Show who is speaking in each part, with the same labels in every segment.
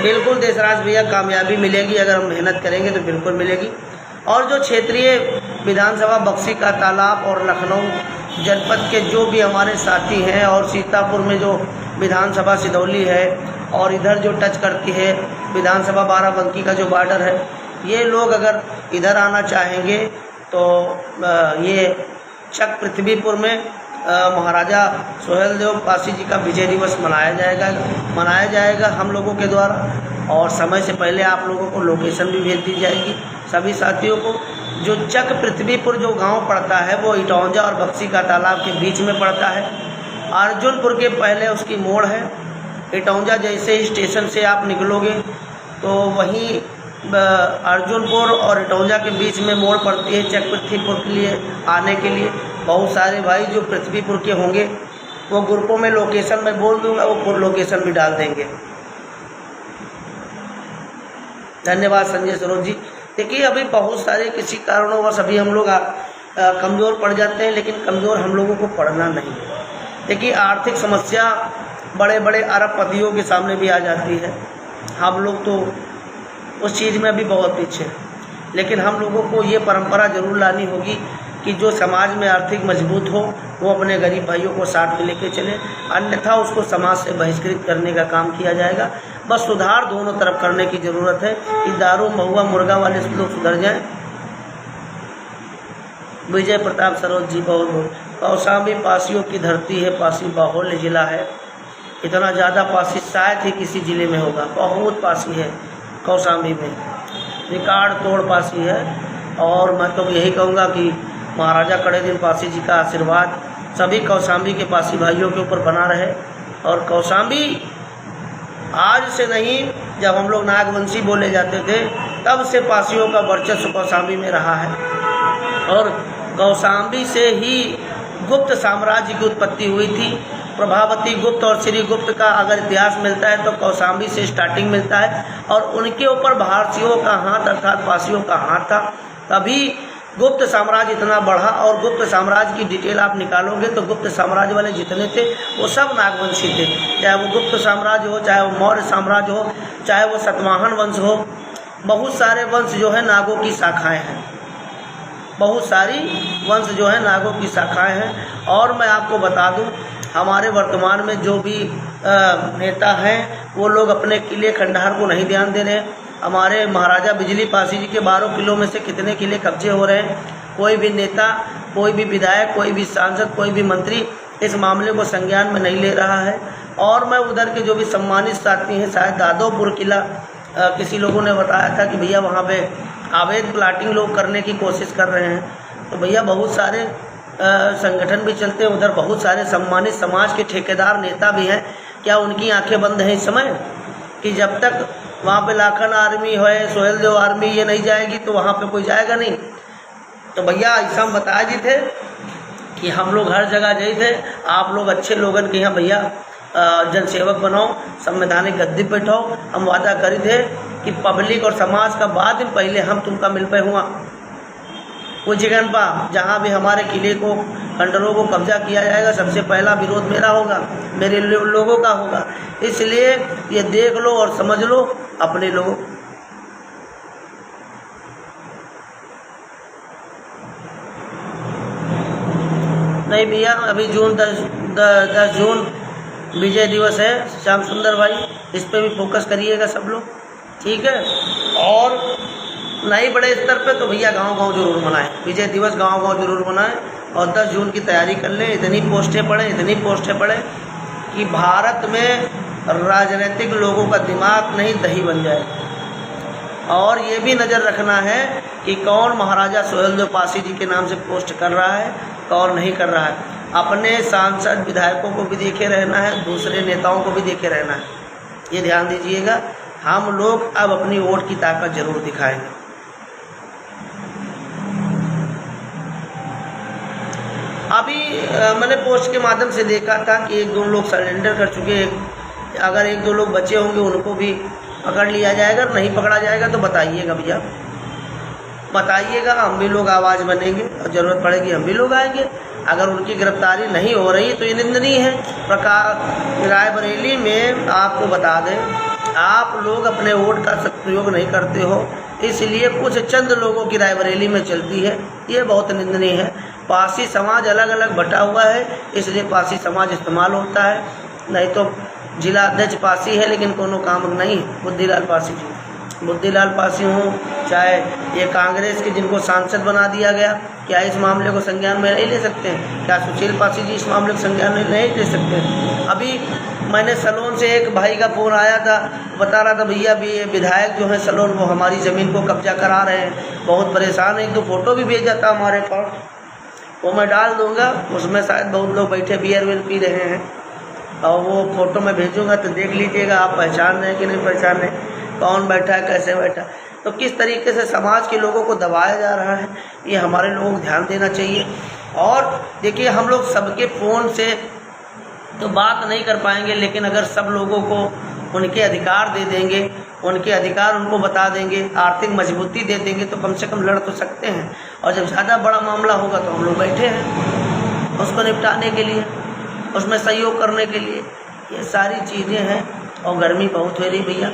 Speaker 1: बिल्कुल देशराज भैया कामयाबी मिलेगी, अगर हम मेहनत करेंगे तो बिल्कुल मिलेगी। और जो क्षेत्रीय विधानसभा बक्सी का तालाब और लखनऊ जनपद के जो भी हमारे साथी हैं, और सीतापुर में जो विधानसभा सिधौली है, और इधर जो टच करती है विधानसभा बाराबंकी का जो बॉर्डर है, ये लोग अगर इधर आना चाहेंगे तो ये चक पृथ्वीपुर में महाराजा सोहेलदेव पासी जी का विजय दिवस मनाया जाएगा हम लोगों के द्वारा। और समय से पहले आप लोगों को लोकेशन भी भेज दी जाएगी सभी साथियों को। जो चक पृथ्वीपुर जो गांव पड़ता है वो इटौंजा और बक्सी का तालाब के बीच में पड़ता है। अर्जुनपुर के पहले उसकी मोड़ है। इटौंजा जैसे ही स्टेशन से आप निकलोगे तो वहीं अर्जुनपुर और इटौंजा के बीच में मोड़ पड़ती है चक पृथ्वीपुर के लिए आने के लिए। बहुत सारे भाई जो पृथ्वीपुर के होंगे वो ग्रुपों में लोकेशन मैं बोल दूंगा, वो लोकेशन भी डाल देंगे। धन्यवाद संजय सरोज जी। देखिए अभी बहुत सारे किसी कारणों अभी हम लोग कमज़ोर पड़ जाते हैं, लेकिन कमज़ोर हम लोगों को पड़ना नहीं है। देखिए आर्थिक समस्या बड़े बड़े अरबपतियों के सामने भी आ जाती है। हम लोग तो उस चीज़ में अभी बहुत पीछे हैं, लेकिन हम लोगों को ये परंपरा जरूर लानी होगी कि जो समाज में आर्थिक मजबूत हो वो अपने गरीब भाइयों को साथ में लेके चले, अन्यथा उसको समाज से बहिष्कृत करने का काम किया जाएगा। बस सुधार दोनों तरफ करने की ज़रूरत है कि दारू महुआ मुर्गा वाले लोग सुधर जाएं। विजय प्रताप सरोज जी बहुत बहुत। कौशाम्बी पासियों की धरती है, पासी बाहुल्य जिला है। इतना ज़्यादा पासी शायद ही किसी ज़िले में होगा, बहुत पासी है कौशाम्बी में, रिकॉर्ड तोड़ पासी है। और मैं तो यही कहूँगा कि महाराजा कड़े दिन पासी जी का आशीर्वाद सभी कौशाम्बी के पासी भाइयों के ऊपर बना रहे। और कौशाम्बी आज से नहीं, जब हम लोग नागवंशी बोले जाते थे तब से पासियों का वर्चस्व कौशाम्बी में रहा है। और कौशाम्बी से ही गुप्त साम्राज्य की उत्पत्ति हुई थी। प्रभावती गुप्त और श्री गुप्त का अगर इतिहास मिलता है तो कौशाम्बी से स्टार्टिंग मिलता है, और उनके ऊपर भारतीयों का हाथ अर्थात पासियों का हाथ था, तभी गुप्त साम्राज्य इतना बढ़ा। और गुप्त साम्राज्य की डिटेल आप निकालोगे तो गुप्त साम्राज्य वाले जितने थे वो सब नागवंशी थे, चाहे वो गुप्त साम्राज्य हो, चाहे वो मौर्य साम्राज्य हो, चाहे वो सतवाहन वंश हो। बहुत सारे वंश जो है नागों की शाखाएँ हैं, बहुत सारी वंश जो है नागों की शाखाएँ हैं। और मैं आपको बता दूं हमारे वर्तमान में जो भी नेता हैं वो लोग अपने किले खंडहर को नहीं ध्यान दे रहे हैं। हमारे महाराजा बिजली पासी जी के 12 किलों में से कितने किले कब्जे हो रहे हैं। कोई भी नेता, कोई भी विधायक, कोई भी सांसद, कोई भी मंत्री इस मामले को संज्ञान में नहीं ले रहा है। और मैं उधर के जो भी सम्मानित साथी हैं, शायद दादोपुर किला किसी लोगों ने बताया था कि भैया वहाँ पे अवैध प्लाटिंग लोग करने की कोशिश कर रहे हैं। तो भैया बहुत सारे संगठन भी चलते हैं उधर, बहुत सारे सम्मानित समाज के ठेकेदार नेता भी हैं। क्या उनकी आंखें बंद हैं इस समय कि जब तक वहाँ पे लाखन आर्मी है, सोहेलदेव आर्मी ये नहीं जाएगी तो वहाँ पे कोई जाएगा नहीं? तो भैया ऐसा हम बताए जी थे कि हम लोग हर जगह गए थे, आप लोग अच्छे लोगन के यहाँ भैया जनसेवक बनाओ, संवैधानिक गद्दी पे बैठाओ। हम वादा करे थे कि पब्लिक और समाज का बाद दिन पहले हम तुमका मिल पे हुआ वो जगह पर जहाँ भी हमारे किले को खंडरों को कब्जा किया जाएगा, सबसे पहला विरोध मेरा होगा, मेरे लोगों का होगा। इसलिए ये देख लो और समझ लो अपने लोगों। नहीं भैया अभी 10 जून विजय दिवस है श्याम सुंदर भाई, इस पे भी फोकस करिएगा सब लोग, ठीक है। और नहीं बड़े स्तर पे तो भैया गांव-गांव जरूर मनाएं, विजय दिवस गांव-गांव जरूर मनाएं। और 10 जून की तैयारी कर लें, इतनी पोस्टें पढ़ें कि भारत में राजनीतिक लोगों का दिमाग नहीं दही बन जाए। और ये भी नज़र रखना है कि कौन महाराजा सोहेलदेव पासी जी के नाम से पोस्ट कर रहा है, कौन नहीं कर रहा है। अपने सांसद विधायकों को भी देखे रहना है, दूसरे नेताओं को भी देखे रहना है, ये ध्यान दीजिएगा। हम लोग अब अपनी वोट की ताकत जरूर दिखाएंगे। अभी मैंने पोस्ट के माध्यम से देखा था कि 1-2 लोग सरेंडर कर चुके हैं। अगर 1-2 लोग बचे होंगे उनको भी पकड़ लिया जाएगा, नहीं पकड़ा जाएगा तो बताइएगा भैया, बताइएगा। हम भी लोग आवाज़ बनेंगे और ज़रूरत पड़ेगी हम भी लोग आएंगे। अगर उनकी गिरफ्तारी नहीं हो रही तो ये निंदनीय है। प्रकाश रायबरेली में आपको बता दें आप लोग अपने वोट का सदुपयोग नहीं करते हो, इसलिए कुछ चंद लोगों की रायबरेली में चलती है, ये बहुत निंदनीय है। पारसी समाज अलग अलग बटा हुआ है, इसलिए पारसी समाज इस्तेमाल होता है, नहीं तो जिला अध्यक्ष पारसी है लेकिन कोनो काम नहीं। बुद्धिलाल पारसी जी, बुद्धिलाल पारसी हूँ, चाहे ये कांग्रेस के जिनको सांसद बना दिया गया, क्या इस मामले को संज्ञान में नहीं ले सकते हैं? क्या सुशील पारसी जी इस मामले को संज्ञान में नहीं ले सकते? अभी मैंने सलोन से एक भाई का फ़ोन आया था, बता रहा था भैया भी ये विधायक जो है सलोन वो हमारी ज़मीन को कब्जा करा रहे हैं, बहुत परेशान है। तो फ़ोटो भी भेजा था हमारे पास, वो मैं डाल दूँगा, उसमें शायद बहुत लोग बैठे बियर वियर पी रहे हैं, और वो फ़ोटो मैं भेजूँगा तो देख लीजिएगा आप पहचान रहे हैं कि नहीं पहचान रहे, कौन बैठा है, कैसे बैठा। तो किस तरीके से समाज के लोगों को दबाया जा रहा है, ये हमारे लोगों को ध्यान देना चाहिए। और देखिए, हम लोग सबके फ़ोन से तो बात नहीं कर पाएंगे, लेकिन अगर सब लोगों को उनके अधिकार दे देंगे, उनके अधिकार उनको बता देंगे, आर्थिक मजबूती दे देंगे, तो कम से कम लड़ तो सकते हैं। और जब ज़्यादा बड़ा मामला होगा तो हम लोग बैठे हैं उसको निपटाने के लिए, उसमें सहयोग करने के लिए। ये सारी चीज़ें हैं। और गर्मी बहुत हो रही भैया,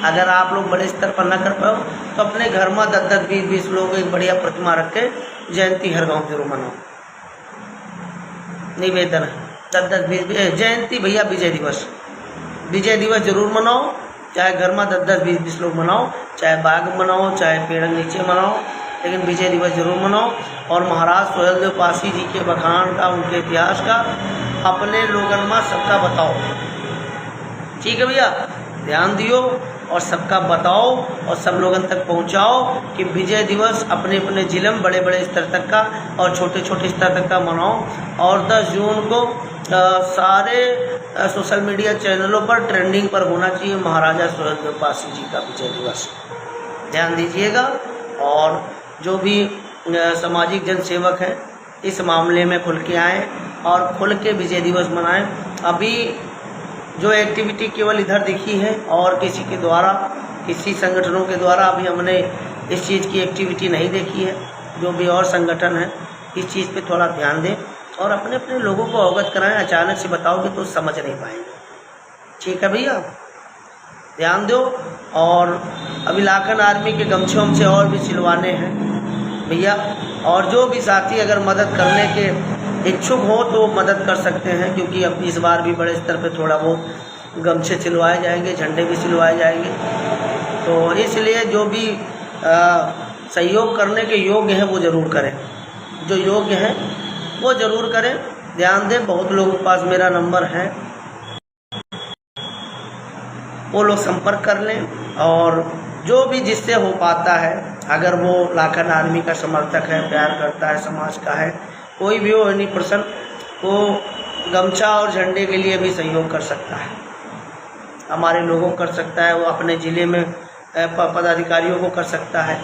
Speaker 1: अगर आप लोग बड़े स्तर पर ना कर पाओ तो अपने घर में 10-10, 20-20 लोग एक बढ़िया प्रतिमा रख के जयंती हर गाँव जरूर मनाओ। निवेदन है, 10-10, 20 जयंती भैया, विजय दिवस जरूर मनाओ, चाहे घर में 10-10, 20-20 लोग मनाओ, चाहे बाग मनाओ, चाहे पेड़ नीचे मनाओ, लेकिन विजय दिवस जरूर मनाओ। और महाराज सोहेलदेव पारसी जी के बखान का, उनके इतिहास का अपने लोगन में सबका बताओ। ठीक है भैया, ध्यान दियो और सबका बताओ और सब लोगों तक पहुंचाओ कि विजय दिवस अपने अपने जिले में बड़े बड़े स्तर तक का और छोटे छोटे स्तर तक का मनाओ। और 10 जून को सारे सोशल मीडिया चैनलों पर ट्रेंडिंग पर होना चाहिए महाराजा सोहेलदेव पारसी जी का विजय दिवस। ध्यान दीजिएगा। और जो भी सामाजिक जनसेवक हैं इस मामले में खुल के आएँ और खुल के विजय दिवस मनाएं। अभी जो एक्टिविटी केवल इधर दिखी है और किसी के द्वारा, किसी संगठनों के द्वारा अभी हमने इस चीज़ की एक्टिविटी नहीं देखी है। जो भी और संगठन है इस चीज़ पे थोड़ा ध्यान दें और अपने अपने लोगों को अवगत कराएं। अचानक से बताओगे तो समझ नहीं पाएंगे। ठीक है भैया, ध्यान दो। और अभी लाखन आर्मी के गमछे हमसे और भी सिलवाने हैं भैया। और जो भी साथी अगर मदद करने के इच्छुक हो तो मदद कर सकते हैं, क्योंकि अब इस बार भी बड़े स्तर पे थोड़ा बहुत गमछे सिलवाए जाएंगे, झंडे भी सिलवाए जाएंगे। तो इसलिए जो भी सहयोग करने के योग्य हैं वो ज़रूर करें, जो योग्य हैं वो ज़रूर करें। ध्यान दें, बहुत लोगों के पास मेरा नंबर है, वो लोग संपर्क कर लें। और जो भी जिससे हो पाता है, अगर वो लाखन आर्मी का समर्थक है, प्यार करता है, समाज का है, कोई भी हो एनी पर्सन, वो गमछा और झंडे के लिए भी सहयोग कर सकता है, हमारे लोगों को कर सकता है, वो अपने ज़िले में पदाधिकारियों को कर सकता है।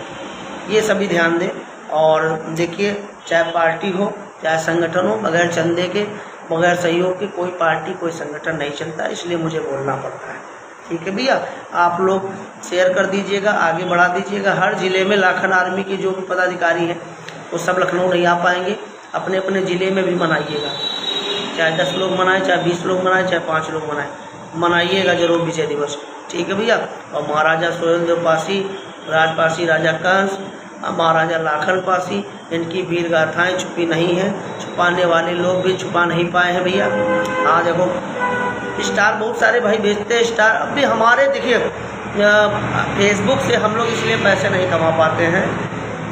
Speaker 1: ये सभी ध्यान दें। और देखिए, चाहे पार्टी हो चाहे संगठन हो, बगैर चंदे के, बगैर सहयोग के कोई पार्टी कोई संगठन नहीं चलता, इसलिए मुझे बोलना पड़ता है। ठीक है भैया, आप लोग शेयर कर दीजिएगा, आगे बढ़ा दीजिएगा। हर ज़िले में लाखन आर्मी के जो भी पदाधिकारी हैं वो सब लखनऊ नहीं आ पाएंगे, अपने अपने ज़िले में भी मनाइएगा। चाहे 10 लोग मनाएं, चाहे 20 लोग मनाएं, चाहे 5 लोग मनाएं, मनाइएगा जरूर विजय दिवस। ठीक है भैया। और महाराजा सोहेलदेव पारसी, राज पारसी, राजा कंस, महाराजा लाखन पारसी, इनकी वीर गाथाएँ छुपी नहीं हैं, छुपाने वाले लोग भी छुपा नहीं पाए हैं भैया। हाँ देखो, स्टार बहुत सारे भाई भेजते हैं स्टार। अब भी हमारे देखिए फेसबुक से हम लोग इसलिए पैसे नहीं कमा पाते हैं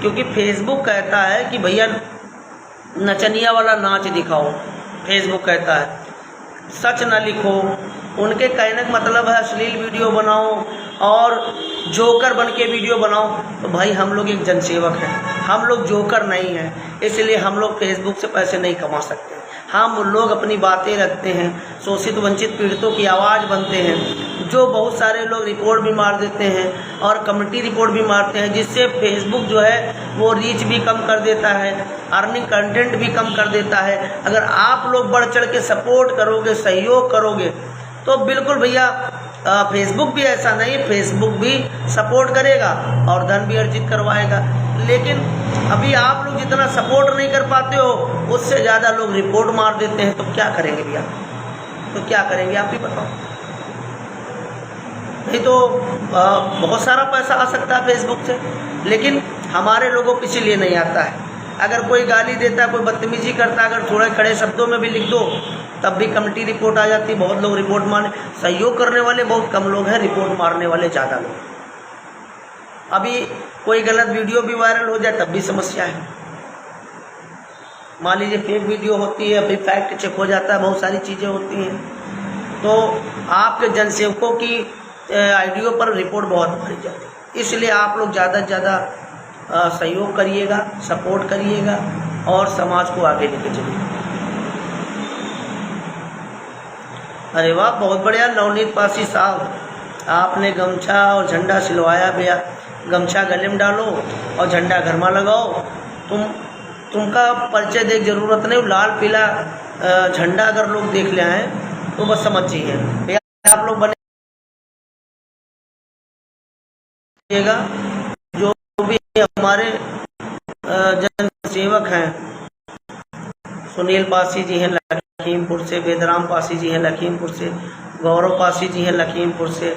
Speaker 1: क्योंकि फेसबुक कहता है कि भैया नचनिया वाला नाच दिखाओ। फेसबुक कहता है सच ना लिखो। उनके कहने का मतलब है अश्लील वीडियो बनाओ और जोकर बन के वीडियो बनाओ। तो भाई हम लोग एक जनसेवक हैं, हम लोग जोकर नहीं हैं, इसलिए हम लोग फेसबुक से पैसे नहीं कमा सकते। हम लोग अपनी बातें रखते हैं, शोषित वंचित पीड़ितों की आवाज़ बनते हैं। जो बहुत सारे लोग रिपोर्ट भी मार देते हैं और कमेटी रिपोर्ट भी मारते हैं, जिससे फेसबुक जो है वो रीच भी कम कर देता है, अर्निंग कंटेंट भी कम कर देता है। अगर आप लोग बढ़ चढ़ के सपोर्ट करोगे, सहयोग करोगे तो बिल्कुल भैया फेसबुक भी ऐसा नहीं, फेसबुक भी सपोर्ट करेगा और धन भी अर्जित करवाएगा। लेकिन अभी आप लोग जितना सपोर्ट नहीं कर पाते हो उससे ज़्यादा लोग रिपोर्ट मार देते हैं। तो क्या करेंगे भैया, तो क्या करेंगे आप ही बताओ। नहीं तो बहुत सारा पैसा आ सकता है फेसबुक से, लेकिन हमारे लोगों को इसीलिए नहीं आता है। अगर कोई गाली देता है, कोई बदतमीजी करता है, अगर थोड़े खड़े शब्दों में भी लिख दो तब भी कमेटी रिपोर्ट आ जाती है। बहुत लोग रिपोर्ट मारने, सहयोग करने वाले बहुत कम लोग हैं, रिपोर्ट मारने वाले ज़्यादा लोग। अभी कोई गलत वीडियो भी वायरल हो जाए तब भी समस्या है। मान लीजिए फेक वीडियो होती है, अभी फैक्ट चेक हो जाता है, बहुत सारी चीज़ें होती हैं। तो आपके जनसेवकों की आईडियो पर रिपोर्ट बहुत मारी जाती है। इसलिए आप लोग ज़्यादा से ज़्यादा सहयोग करिएगा, सपोर्ट करिएगा और समाज को आगे लेके चलिए। अरे वाह, बहुत बढ़िया नवनीत पासी साहब, आपने गमछा और झंडा सिलवाया भैया। गमछा गले में डालो और झंडा घर में लगाओ। तुमका परिचय देख जरूरत नहीं, लाल पीला झंडा अगर लोग देख ले आए तो बस समझ चाहिए भैया आप लोग बनेगा। जो भी हमारे जन सेवक हैं, सुनील पासी जी हैं लखीमपुर से, वेदराम पासी जी हैं लखीमपुर से, गौरव पासी जी हैं लखीमपुर से,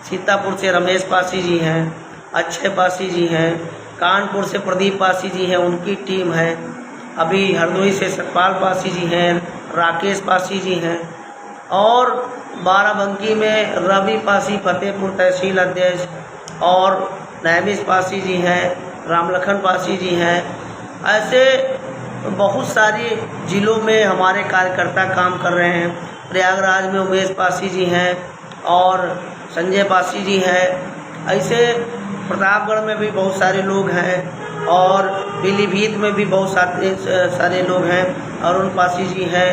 Speaker 1: सीतापुर से रमेश पासी जी हैं, अक्षय पासी जी हैं, कानपुर से प्रदीप पासी जी हैं, उनकी टीम है। अभी हरदोई से सतपाल पासी जी हैं, राकेश पासी जी हैं, और बाराबंकी में रवि पासी फतेहपुर तहसील अध्यक्ष, और नैमिष पासी जी हैं, रामलखन पासी जी हैं। ऐसे बहुत सारी जिलों में हमारे कार्यकर्ता काम कर रहे हैं। प्रयागराज में उमेश पासी जी हैं और संजय पासी जी हैं। ऐसे प्रतापगढ़ में भी बहुत सारे लोग हैं और पीलीभीत में भी बहुत सारे लोग हैं। अरुण पासी जी हैं।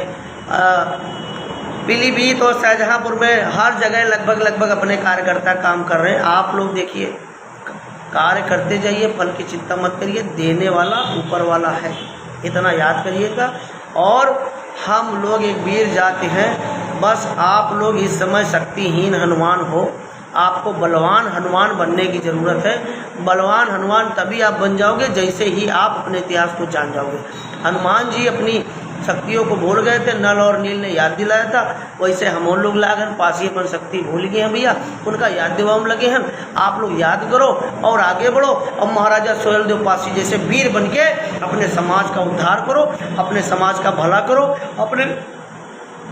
Speaker 1: पीलीभीत और शाहजहाँपुर में हर जगह लगभग अपने कार्यकर्ता काम कर रहे हैं। आप लोग देखिए, कार्य करते जाइए, फल की चिंता मत करिए, देने वाला ऊपर वाला है, इतना याद करिएगा। और हम लोग एक वीर जाति हैं, बस आप लोग इस समय शक्तिहीन हनुमान हो, आपको बलवान हनुमान बनने की ज़रूरत है। बलवान हनुमान तभी आप बन जाओगे जैसे ही आप अपने इतिहास को जान जाओगे। हनुमान जी अपनी शक्तियों को भूल गए थे, नल और नील ने याद दिलाया था, वैसे हम लोग लागन पासी अपन शक्ति भूल गए हैं भैया, उनका याद दिलाने लगे हैं। आप लोग याद करो और आगे बढ़ो और महाराजा सोहेलदेव पासी जैसे वीर बन के अपने समाज का उद्धार करो, अपने समाज का भला करो, अपने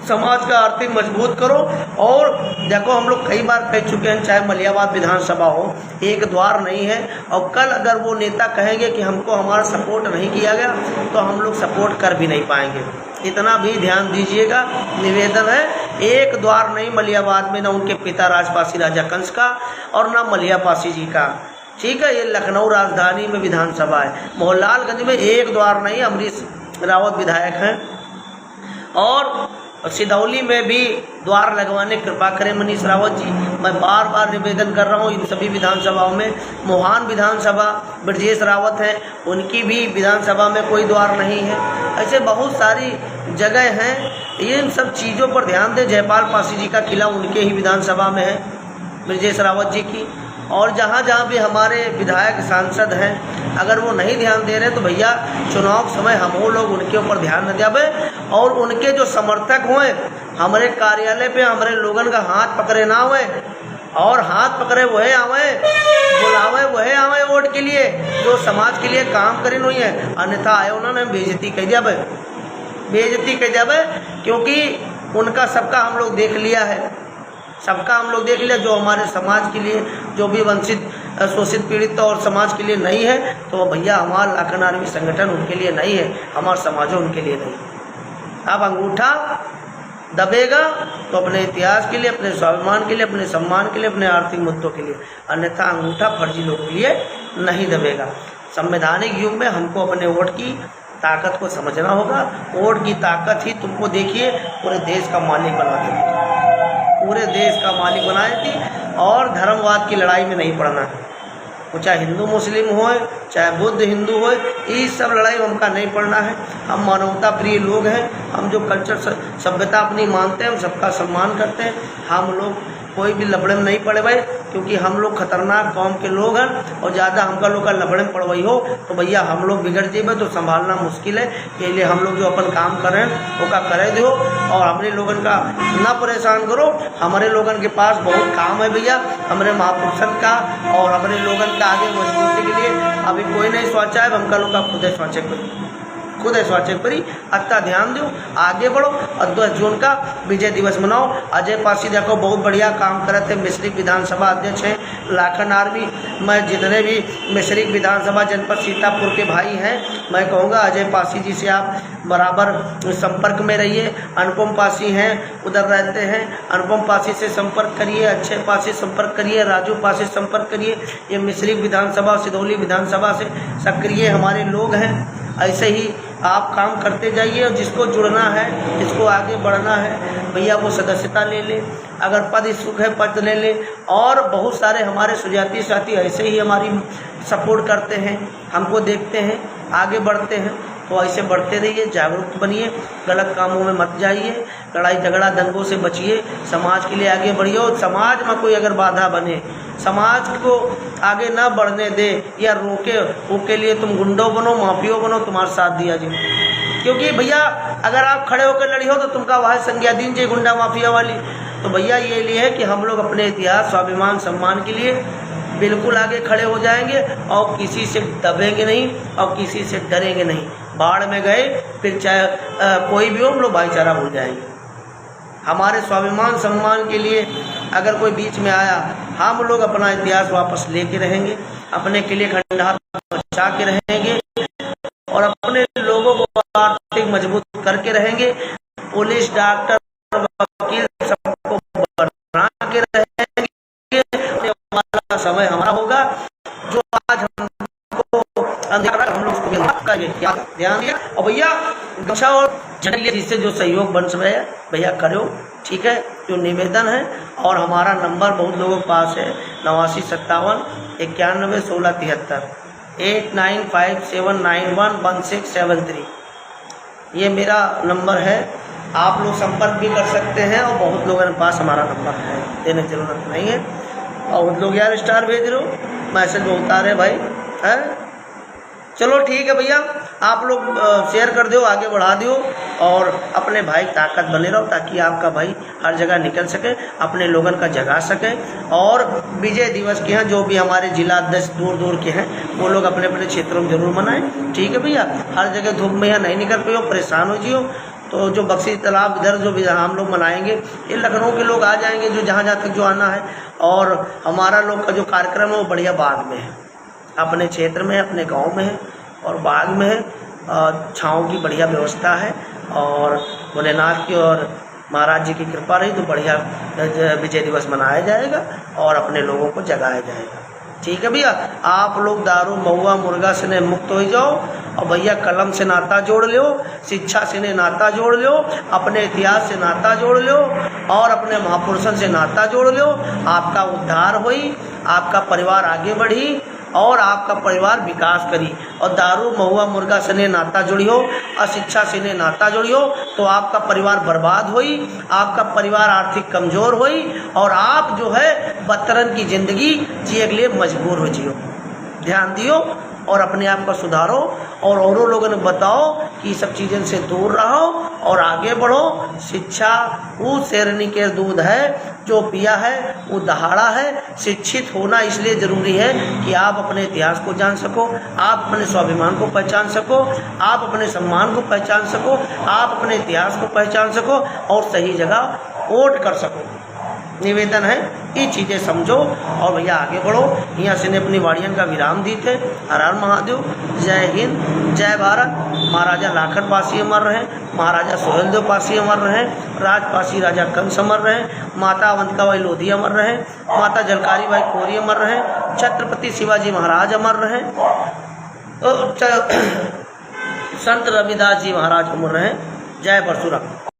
Speaker 1: समाज का आर्थिक मजबूत करो। और देखो, हम लोग कई बार कह चुके हैं, चाहे मलियाबाद विधानसभा हो, एक द्वार नहीं है। और कल अगर वो नेता कहेंगे कि हमको हमारा सपोर्ट नहीं किया गया तो हम लोग सपोर्ट कर भी नहीं पाएंगे। इतना भी ध्यान दीजिएगा, निवेदन है। एक द्वार नहीं मलियाबाद में, ना उनके पिता राजपासी राजा कंस का और ना मलिया पासी जी का, ठीक है। ये लखनऊ राजधानी में विधानसभा है। मोहनलालगंज में एक द्वार नहीं, अमरीश रावत विधायक हैं। और सिधौली में भी द्वार लगवाने कृपा करें मनीष रावत जी। मैं बार बार निवेदन कर रहा हूँ इन सभी विधानसभाओं में। मोहान विधानसभा ब्रजेश रावत हैं, उनकी भी विधानसभा में कोई द्वार नहीं है। ऐसे बहुत सारी जगह हैं, इन सब चीज़ों पर ध्यान दें। जयपाल पासी जी का किला उनके ही विधानसभा में है, ब्रजेश रावत जी की। और जहाँ जहाँ भी हमारे विधायक सांसद हैं, अगर वो नहीं ध्यान दे रहे तो भैया चुनाव समय हम वो लोग उनके ऊपर ध्यान न दें। और उनके जो समर्थक हुए हमारे कार्यालय पे हमारे लोगन का हाथ पकड़े ना हुए, और हाथ पकड़े वही आवे, बुलावे वही आवे वोट के लिए जो समाज के लिए काम करे नहीं है। अन्यथा आए उन्होंने बेइज्जती कह जावे, बेइज्जती कह जावे, क्योंकि उनका सबका हम लोग देख लिया है, सबका हम लोग देख लिया। जो हमारे समाज के लिए, जो भी वंचित शोषित पीड़ित और समाज के लिए नहीं है, तो भैया हमारा लाखन आर्मी संगठन उनके लिए नहीं है, हमारा समाज उनके लिए नहीं। अब अंगूठा दबेगा तो अपने इतिहास के लिए, अपने स्वाभिमान के लिए, अपने सम्मान के लिए, अपने आर्थिक मुद्दों के लिए, अन्यथा अंगूठा फर्जी लोगों के लिए नहीं दबेगा। संवैधानिक युग में हमको अपने वोट की ताकत को समझना होगा। वोट की ताकत ही तुमको देखिए पूरे देश का मालिक बना देती, पूरे देश का मालिक बनाए थी। और धर्मवाद की लड़ाई में नहीं पड़ना है, वो चाहे हिंदू मुस्लिम हो, चाहे बुद्ध हिंदू हो, ये सब लड़ाई हमका नहीं पड़ना है। हम मानवता प्रिय लोग हैं, हम जो कल्चर सभ्यता अपनी मानते हैं, हम सबका सम्मान करते हैं। हम लोग कोई भी लफड़े में नहीं पड़े भाई, क्योंकि हम लोग खतरनाक कौम के लोग हैं और ज़्यादा हमका लोग का लफड़े में पड़वाई हो तो भैया हम लोग बिगड़ जाइए तो संभालना मुश्किल है। इसलिए हम लोग जो अपन काम कर रहे हैं वो का करे दो और हमारे लोगन का ना परेशान करो। हमारे लोगन के पास बहुत काम है भैया, हमारे महापुरुषन का और हमारे लोगन का आगे मजबूती के लिए अभी कोई नहीं सोचा है, हमका लोग का खुद है सोचे खुद है सोचे परी। अच्छा ध्यान दो, आगे बढ़ो और 10 जून का विजय दिवस मनाओ। अजय पासी देखो बहुत बढ़िया काम करे थे, मिश्रिक विधानसभा अध्यक्ष हैं लाखन आर्मी। मैं जितने भी मिश्रिक विधानसभा जनपद सीतापुर के भाई हैं मैं कहूँगा अजय पासी जी से आप बराबर संपर्क में रहिए। अनुपम पासी हैं उधर रहते हैं, अनुपम पासी से संपर्क करिए, अक्षय पासी संपर्क करिए, राजू पासी संपर्क करिए। ये मिश्रिक विधानसभा सिदौली विधानसभा से सक्रिय हमारे लोग हैं। ऐसे ही आप काम करते जाइए और जिसको जुड़ना है, जिसको आगे बढ़ना है भैया वो सदस्यता ले ले, अगर पद इच्छुक है पद ले ले। और बहुत सारे हमारे सुजाती साथी ऐसे ही हमारी सपोर्ट करते हैं, हमको देखते हैं, आगे बढ़ते हैं। तो ऐसे बढ़ते रहिए, जागरूक बनिए, गलत कामों में मत जाइए, लड़ाई झगड़ा दंगों से बचिए, समाज के लिए आगे बढ़िए। और समाज में कोई अगर बाधा बने, समाज को आगे ना बढ़ने दे या रोके, उसके लिए तुम गुंडों बनो, माफियों बनो, तुम्हारा साथ दिया जाए। क्योंकि भैया अगर आप खड़े होकर लड़ी हो तो तुमका वह संज्ञा दीन चाहिए गुंडा माफिया वाली। तो भैया ये लिए है कि हम लोग अपने इतिहास स्वाभिमान सम्मान के लिए बिल्कुल आगे खड़े हो जाएंगे और किसी से दबेंगे नहीं और किसी से डरेंगे नहीं। बाढ़ में गए फिर चाहे कोई भी हो, हम लोग भाईचारा भूल जाएंगे। हमारे स्वाभिमान सम्मान के लिए अगर कोई बीच में आया, हम लोग अपना इतिहास वापस लेके रहेंगे, अपने किले खंडहर बचा के रहेंगे और अपने लोगों को आर्थिक मजबूत करके रहेंगे। पुलिस डॉक्टर वकील सबको बना के रहेंगे। वाला समय हमारा होगा जो आज हमको अंधेरा हम लोग ध्यान दिया। और भैया गच्छा और जनरल जिससे जो सहयोग बन सके भैया करो, ठीक है, जो निवेदन है। और हमारा नंबर बहुत लोगों के पास है 8957 91 16 73 8957911673 ये मेरा नंबर है। आप लोग संपर्क भी कर सकते हैं और बहुत लोगों के पास हमारा नंबर है, देने की जरूरत नहीं है। और उन लोग यार स्टार भेज रहे हो, मैसेज में उतारे भाई है। चलो ठीक है भैया, आप लोग शेयर कर दो, आगे बढ़ा दो और अपने भाई ताकत बने रहो ताकि आपका भाई हर जगह निकल सके, अपने लोगन का जगा सके। और विजय दिवस के यहाँ जो भी हमारे जिला अध्यक्ष दूर दूर के हैं वो लोग अपने अपने क्षेत्रों में जरूर मनाएं, ठीक है भैया। हर जगह धूप में यहाँ नहीं निकल पाओ, परेशान हो जियो। तो जो बक्सी तालाब इधर जो भी हम लोग मनाएंगे, ये लखनऊ के लोग आ जाएंगे जो जहाँ जहाँ तक जो आना है। और हमारा लोग का जो कार्यक्रम है वो बढ़िया बाग में है, अपने क्षेत्र में, अपने गांव में है और बाग में है। छाँव की बढ़िया व्यवस्था है और भोलेनाथ की और महाराज जी की कृपा रही तो बढ़िया विजय दिवस मनाया जाएगा और अपने लोगों को जगाया जाएगा, ठीक है भैया। आप लोग दारू महुआ मुर्गा से मुक्त हो जाओ और भैया कलम से नाता जोड़ लो, शिक्षा से नाता जोड़ लो, अपने इतिहास से नाता जोड़ लो और अपने महापुरुषों से नाता जोड़ लो। आपका उद्धार होई, आपका परिवार आगे बढ़ी और आपका परिवार विकास करी। और दारू महुआ मुर्गा से नाता जोड़ियो, अशिक्षा से नाता जोड़ियो तो आपका परिवार बर्बाद होई, आपका परिवार आर्थिक कमजोर होई और आप जो है बदतरन की जिंदगी जिए के लिए मजबूर हो जियो। ध्यान दियो और अपने आप को सुधारो और औरों लोगों ने बताओ कि सब चीज़ों से दूर रहो और आगे बढ़ो। शिक्षा वो शेरनी के दूध है, जो पिया है वो दहाड़ा है। शिक्षित होना इसलिए ज़रूरी है कि आप अपने इतिहास को जान सको, आप अपने स्वाभिमान को पहचान सको, आप अपने सम्मान को पहचान सको, आप अपने इतिहास को पहचान सको और सही जगह वोट कर सको। निवेदन है ये चीज़ें समझो और भैया आगे बढ़ो। यहाँ से ने अपनी वाड़ियाँ का विराम दी थे। हर हर महादेव, जय हिंद, जय भारत। महाराजा लाखन पासी अमर रहे, महाराजा सोहेलदेव पासी अमर रहे, राजपासी राजा कंस अमर रहे, माता अवंतिकाबाई लोधी अमर रहे, माता जलकारी बाई कोरी अमर रहे, छत्रपति शिवाजी महाराज अमर रहे, संत रविदास जी महाराज अमर रहे। जय परशुराम।